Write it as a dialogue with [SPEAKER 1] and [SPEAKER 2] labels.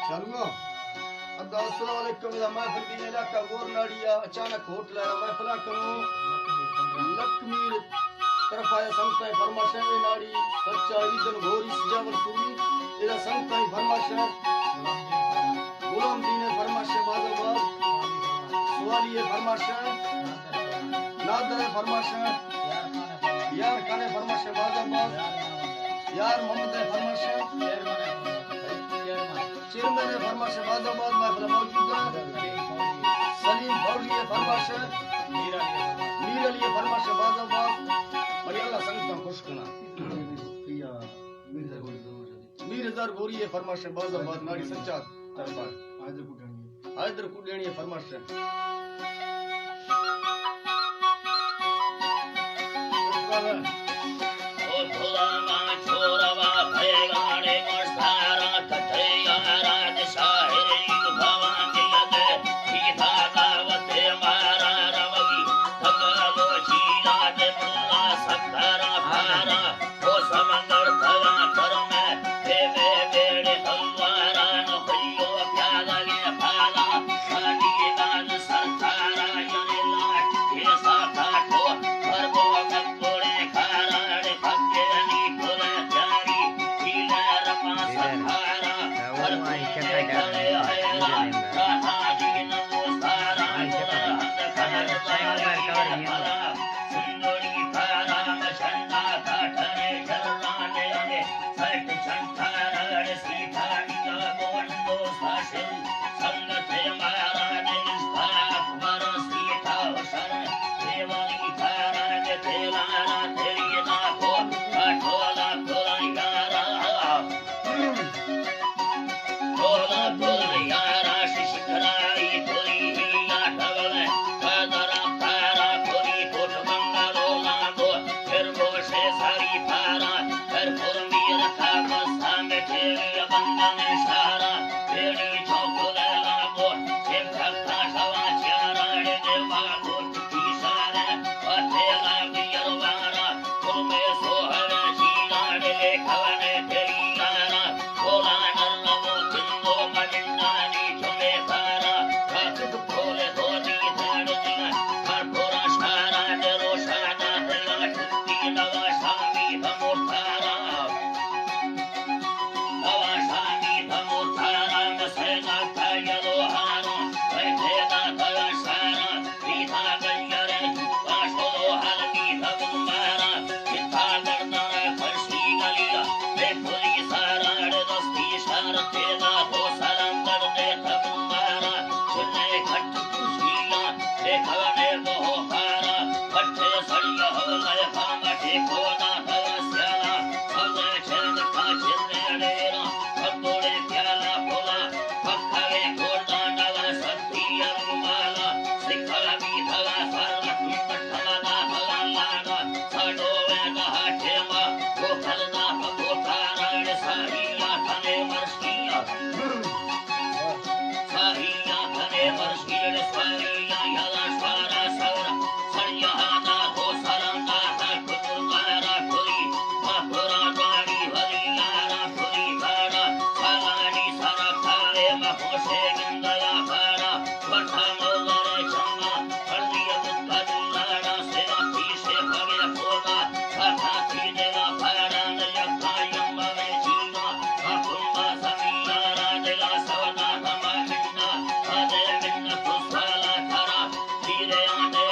[SPEAKER 1] चलो अस्सलाम वालेकुम इधर महफिल की इलाका गोरनाड़िया अचानक होटल है महफिल करो लक्ष्मी तरफ आया संताई फरमाशे नाड़ी सच्चा ईदन घोरी सजावट पूरी इधर संताई फरमाशे गुलाम दीन फरमाशे बाजाबाद सवाली फरमाशे नादर फरमाशे यार खाने फरमाशे बाजाबाद यार मोहम्मद फरमाशे चेयरमैन फरमाशे बाजाबाद महफिल मौजूद है सलीम फौजी फरमाशे मीर अली फरमाशे बाजाबाद बड़ी अल्लाह संगत खुश करना मीरजार गोरी फरमाशे बाजाबाद नाड़ी सच्चा दरबार हैदर कुडेणी फरमाशे
[SPEAKER 2] ओ भुलावा छोरवा भयगाणे मस्तारा कथैया राज शाहिर भवा दिलदे सीधा दावते मारा रवगी थकालो शीला दे मुल्ला सत्तरा भारा ओ समंदर थवा कर में देवे बेड़े तलवारा न भइयो प्याला गे भाला साडी गान सरतारा यने लाट के साथा ठो भरबो गत्तोड़े खाराड़े भगे नी पुरे जारी हीला रमा सहारा भरबो के गले हैरा राधा जी नमो सारा हंद खर दया सुंदरी तारा मछंदा काठने शरणाने अने सट छंठारड़ सीधा निगा गोंडो साशिल संगते महाराज निस्ताप बरसी थाव शरण देवनी ताराज तेलारा तेरी नाखो काठोला तोला यारा शिशराई तोरी हिया ठगले कादरा तारा तोरी कोट मंगलो लागो फिर गोशे सारी तारा फिर पुरमीर था बसा में तेरी बंदन सारा तेरी चौकुले लागो एक धक्का सवा चाराड़े देवा कोट की सारे अथेला बियरवारा तुमे सोहरे शीलाड़े लेखवने तेरी यारा बोला नर्मो चिंदो मजिंदानी तुमे तारा खातिक खोले धोती धाड़ दिया कर्पूरा सारा जरो सादा तेला छुट्टी नवा सामी भमोतारा नवा सामी भमोतारा मसेना कायलो हारो बैठेना तवा सारा सीधा गयरे वाशो हलमी भगुमारा चिता गर्दना फरसी गलिया देखोली सारा दस्ती सारा तेला हो सलंदर दे भगुमारा सुने घट कुशिया देखवने मोह पारा पट्टे सड़िया हो गए भामटे कोना हवस्याला हवे छेद का छिरने अडेरा खतोड़े प्याला पोला पक्खवे कोटा नवा सत्ती अरुमाला सिखला भी धला सरला ठुमठला भला लागा सडोवे गहा ठेमा गोखलना गोतारण साहिया खने मर्सिया साहिया खने मर्सिया साहिया यला सारा सवरा सड़िया हाना हो सरंगा था कुतुरगारा खुली मापुरा गाड़ी हरी यारा खुली गाड़ा सालानी सारा खाले महोशे गंदला भारा वठा मौलरे चंगा हल्दिया गुत्ता दुलाड़ा सेवा पीछे भगे पोगा कथा थी देवा भाड़ा नया कायम बवे जीना अकुंबा समिया राजला सवना हमा मिन्ना अदे मिन्न पुष्पाला खरा धीरे आने